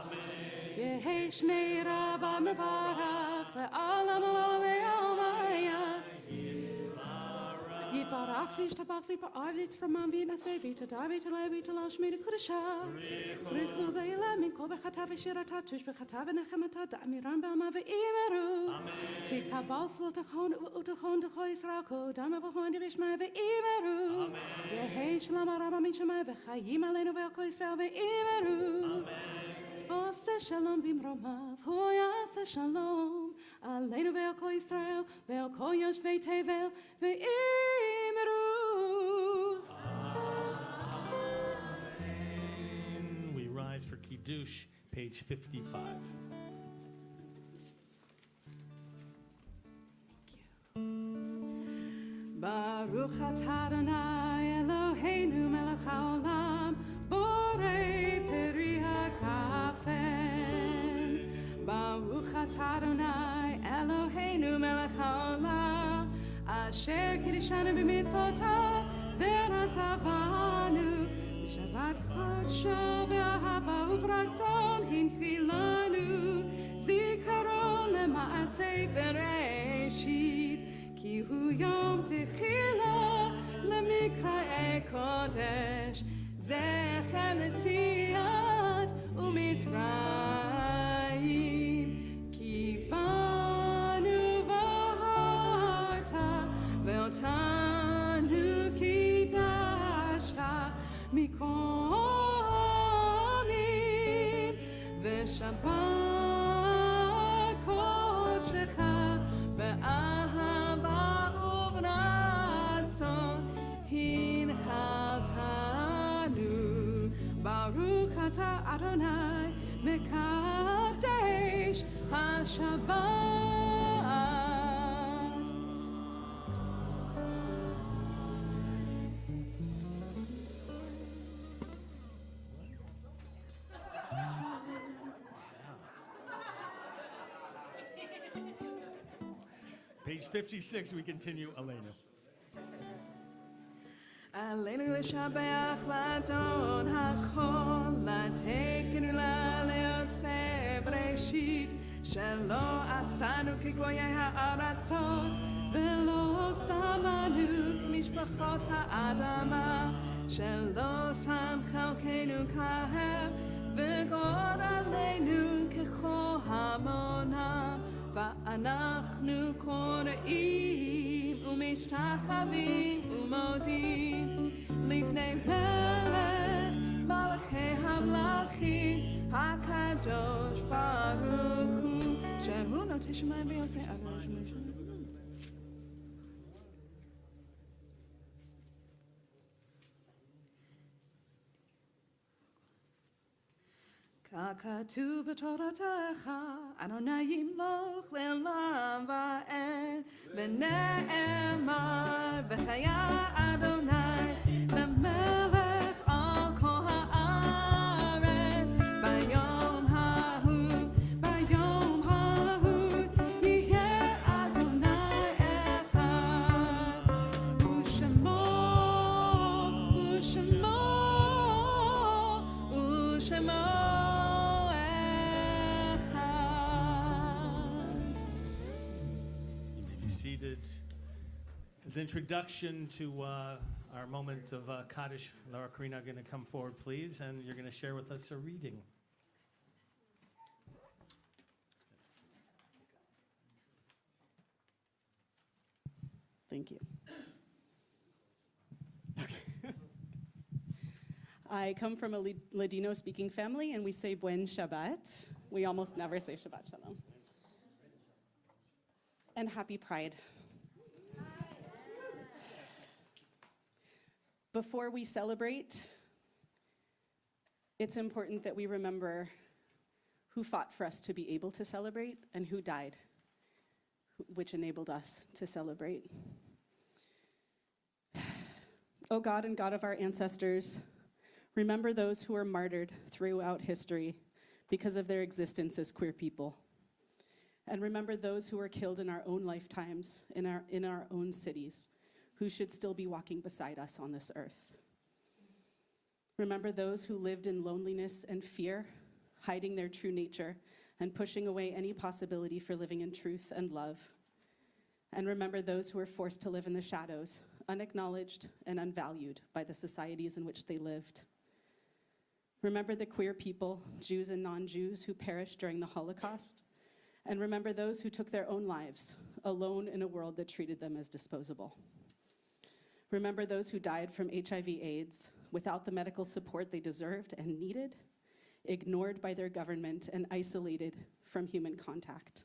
יהי שמי רבה מברך, לעולם ולעולם ועלמיה. יתברך וישתבח ויתפאר ויתרומם ויתנשא ויתהדר ויתעלה ויתעלה שמי לקודשה. ריחמו ואילם מן כל בחטא ושירתה תושבחתה ונחמתה דאמירן בעלמה ואימרו. תתקבל סלוטכון ותכון דכו ישראל קודם ובהון דבשמי ואימרו. יהי שלום הרבה משמי וחיים עלינו ועל כל ישראל ואימרו. עושה שלום במרומיו, הוא יעשה שלום עלינו ועל כל ישראל ועל כל יושבי תבל ואימרו. We rise for Kiddush, page 55. Baruch atah Adonai Eloheinu melech haolam borei peri hagafen. Baruch atah Adonai Eloheinu melech haolam asher kiddushanu b'mitzvotav v'ratzavanu b'shabbat chodsho b'ahava uvratzon hinchilanu zikaron lema'aseh bereshit כי הוא יום תחילה למקראי קודש, זכר לציון ומצרים. כי באנו בהרת ואותנו קידשת מקומים, ושבת קודשך באהבה וברצון הנחלתנו. ברוך אתה אדוני מקדש השבת. Page 56, we continue Elena. עלינו לשבח לאדון הכל, לתת גדולה ליוצא בראשית, שלא עשנו כגויי הארצות, ולא שמנו כמשפחות האדמה, שלא שם חלקנו כהם, וגוד עלינו ככל המונם, ואנחנו קוראים ומשתחווים ומודים לפני מלך מלכי המלכים הקדוש ברוך הוא, שהוא נוטה שמיים ויעשה אדוני שמיים. ככתוב בתורתך, אדוני ימלוך לעולם ועד, ונאמר וחיה אדוני למלך על כל הארץ. ביום ההוא יהיה אדוני אחד, ושמו Seated. As an introduction to our moment of Kaddish, Laura Karina are going to come forward, please, and you're going to share with us a reading. Thank you. I come from a Ladino-speaking family, and we say Buen Shabbat. We almost never say Shabbat Shalom. And happy Pride. Before we celebrate, it's important that we remember who fought for us to be able to celebrate, and who died, which enabled us to celebrate. O God and God of our ancestors, remember those who were martyred throughout history because of their existence as queer people. And remember those who were killed in our own lifetimes, in our own cities, who should still be walking beside us on this earth. Remember those who lived in loneliness and fear, hiding their true nature and pushing away any possibility for living in truth and love. And remember those who were forced to live in the shadows, unacknowledged and unvalued by the societies in which they lived. Remember the queer people, Jews and non-Jews, who perished during the Holocaust. And remember those who took their own lives, alone in a world that treated them as disposable. Remember those who died from HIV/AIDS without the medical support they deserved and needed, ignored by their government and isolated from human contact.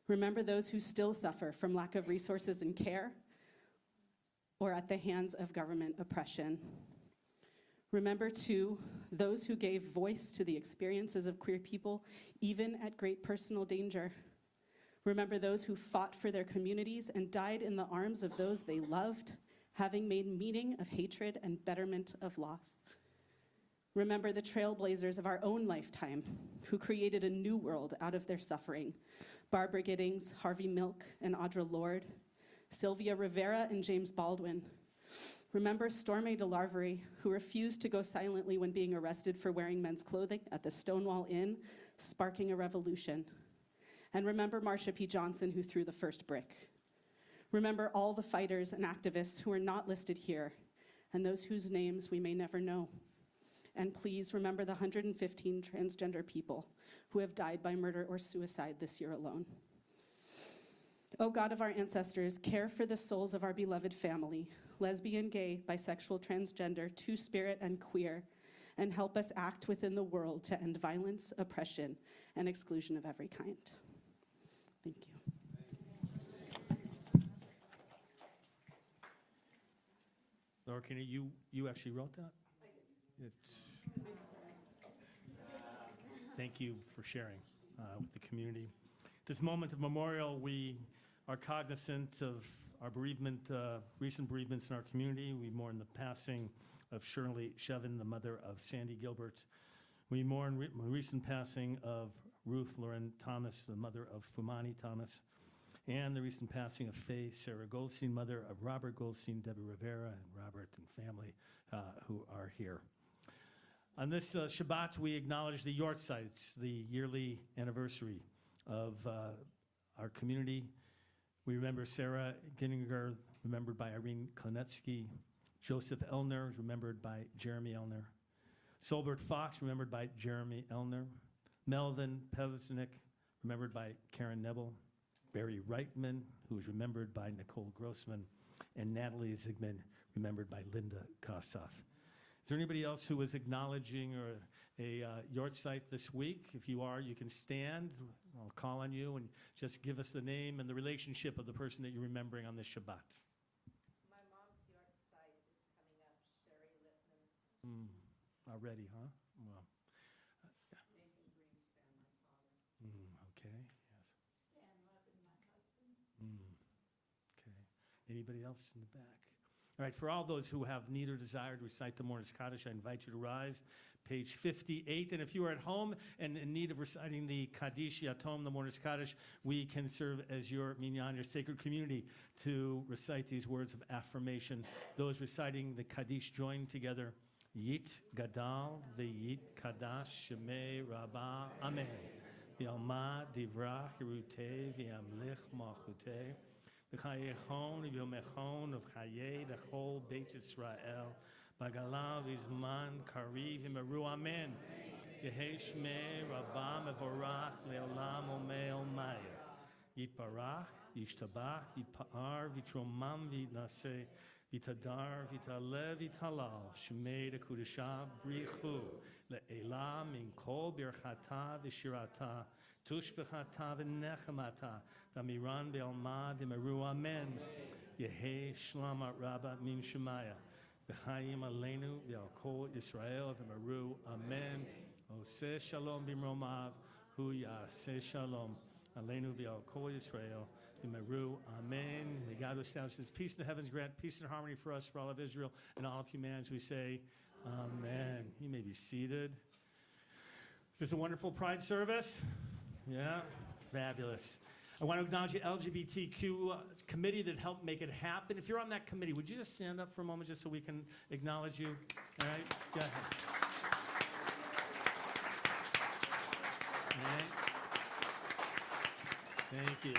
Remember those who still suffer from lack of resources and care or at the hands of government oppression. Remember, too, those who gave voice to the experiences of queer people, even at great personal danger. Remember those who fought for their communities and died in the arms of those they loved, having made meaning of hatred and betterment of loss. Remember the trailblazers of our own lifetime who created a new world out of their suffering. Barbara Giddings, Harvey Milk, and Audre Lorde, Sylvia Rivera and James Baldwin. Remember Stormé de Larverie, who refused to go silently when being arrested for wearing men's clothing at the Stonewall Inn, sparking a revolution. And remember Marsha P. Johnson, who threw the first brick. Remember all the fighters and activists who are not listed here, and those whose names we may never know. And please remember the 115 transgender people who have died by murder or suicide this year alone. O God of our ancestors, care for the souls of our beloved family, lesbian, gay, bisexual, transgender, two-spirit, and queer, and help us act within the world to end violence, oppression, and exclusion of every kind. Thank you. Laura Kinney, you actually wrote that? I did. Thank you for sharing with the community. This moment of memorial, we are cognizant of our bereavement, recent bereavements in our community. We mourn the passing of Shirley Shevin, the mother of Sandy Gilbert. We mourn recent passing of Ruth Lauren Thomas, the mother of Fumani Thomas, and the recent passing of Faye Sarah Goldstein, mother of Robert Goldstein, Debbie Rivera, and Robert and family who are here. On this Shabbat, we acknowledge the Yortzites, the yearly anniversary of our community. We remember Sarah Ginninger, remembered by Irene Klinetsky. Joseph Elner, remembered by Jeremy Elner. Solbert Fox, remembered by Jeremy Elner. Melvin Pelznik, remembered by Karen Nebel. Barry Reitman, who was remembered by Nicole Grossman. And Natalie Zygmunt, remembered by Linda Kossoff. Is there anybody else who is acknowledging or a Yortzeit this week? If you are, you can stand. I'll call on you and just give us the name and the relationship of the person that you're remembering on this Shabbat. My mom's Yortzeit is coming up, Sherry Lippman. Already, huh? Well, Nathan Greenspan, my father. okay, yes. Stan Levin, my husband. Okay. Anybody else in the back? All right, for all those who have need or desire to recite the Morning Kaddish, I invite you to rise. Page 58. And if you are at home and in need of reciting the Kaddish Yatom, the Morning Kaddish, we can serve as your minyan, your sacred community, to recite these words of affirmation. Those reciting the Kaddish join together. Yit Gadal ve'yit Kadash Shemei Rabbah Amen. V'yalma divrach Yerutei v'yamlich malchutei. V'chayechon v'yomechon v'chayei l'chol Beit Yisrael. Bagala v'zman kariv v'meru Amen. Yehei Shmei Rabbah mevorach le'olam omei maya. Yitbarach, yishtabach, yitpa'ar, v'tromam v'naseh. Vitadar, vitalev, vitalal, shmei de kudesha, brichu, le'elam, min kol birchata v'shirata, tush b'chata v'nechamata, v'amiran be'alma v'meru amen. Yehe shlama rabba min shemaya, v'chayim aleinu v'al kol Yisrael v'meru amen. Oseh shalom b'mromav, Hu Yaseh Shalom. Aleinu v'al kol Yisrael. V'meru. Amen. May God establish His peace in the heavens, grant peace and harmony for us, for all of Israel, and all of humanity. We say, Amen. You may be seated. Is this a wonderful Pride service? Yeah? Fabulous. I want to acknowledge the LGBTQ committee that helped make it happen. If you're on that committee, would you just stand up for a moment just so we can acknowledge you? All right? Go ahead. All right. Thank you.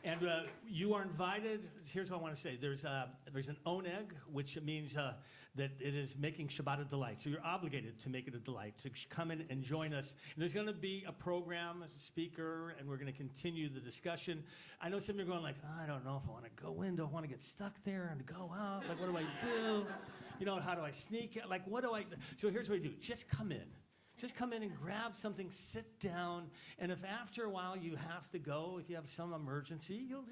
And you are invited. Here's what I want to say. There's an oneg, which means that it is making Shabbat a delight. So you're obligated to make it a delight, to come in and join us. And there's going to be a program, a speaker, and we're going to continue the discussion. I know some of you are going like, I don't know if I want to go in. Do I want to get stuck there and go out? Like, what do I do? You know, how do I sneak it? Like, what do I do? So here's what we do. Just come in. Just come in and grab something, sit down, and if after a while you have to go, if you have some emergency, you'll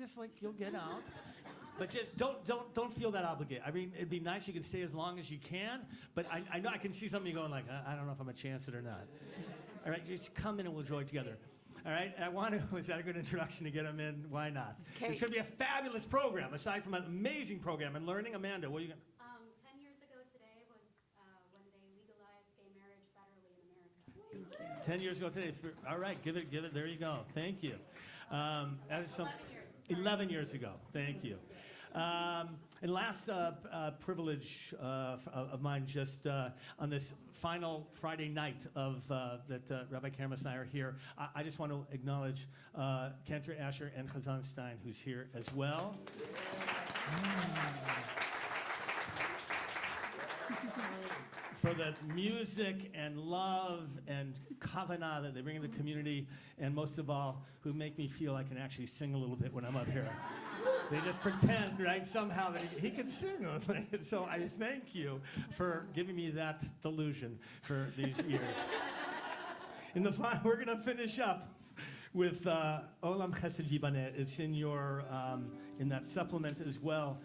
get out. But just don't feel that obligated. I mean, it'd be nice you can stay as long as you can, but I know I can see some of you going like, I don't know if I'm a chance it or not. All right, just come in and we'll enjoy it together. All right, and I want to, was that a good introduction to get them in? Why not? It's going to be a fabulous program, aside from an amazing program. And learning, Amanda, what are you going to? 10 years ago today was when they legalized gay marriage federally in America. 10 years ago today. All right, give it. There you go. Thank you. That is 11 years ago. Thank you. And last privilege of mine, just on this final Friday night of that Rabbi Karamas and I are here, I just want to acknowledge Cantor Asher and Chazan Stein, who's here as well. For the music and love and kavanah that they bring in the community, and most of all, who make me feel I can actually sing a little bit when I'm up here. They just pretend, right, somehow that he can sing. So I thank you for giving me that delusion for these years. In the final, we're going to finish up with Olam Chesed Yibaneh. It's in your in that supplement as well,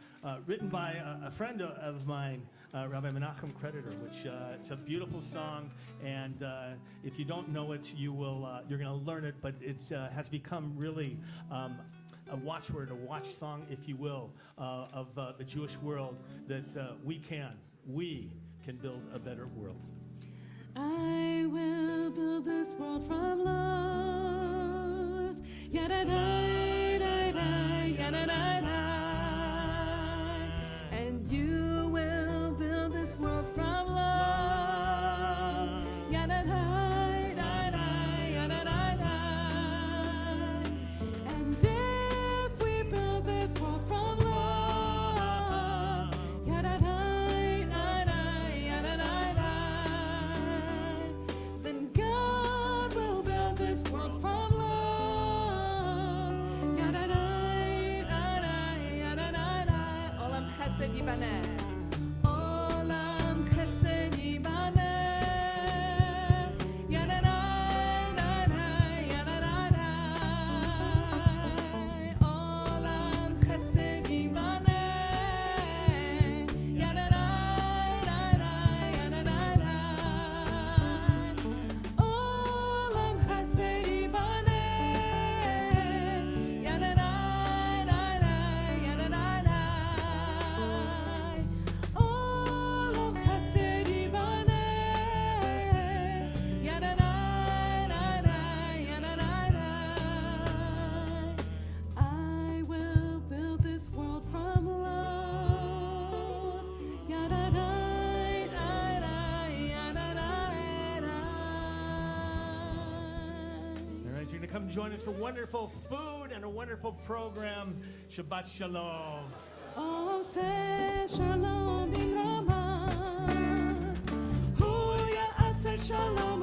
written by a friend of mine, Rabbi Menachem Creditor, which it's a beautiful song, and if you don't know it, you're going to learn it. But it has become really a watchword, a watch song, if you will, of the Jewish world. That we can build a better world. I will build this world from love. Yada-da-da-da, yada-da-da. And you will build this world from love. Yada-da-da-da, yada-da-da. And if we build this world from love, yada-da-da-da, yada-da-da. Then God will build this world from love. Yada-da-da-da, yada-da-da. Olam chesed yibaneh. Olam chesed yibaneh. Yada-da-da-da, yada-da-da. Olam chesed yibaneh. Yada-da-da-da, yada-da-da. Olam chesed yibaneh. Yada-da-da-da, yada-da-da. Olam chesed yibaneh. Yada-da-da-da, yada-da-da. I will build this world from love. Yada-da-da-da, yada-da-da. All right, so you're going to come join us for wonderful food and a wonderful program. Shabbat Shalom. Oh, say shalom b'rama. Hu ya'aseh shalom.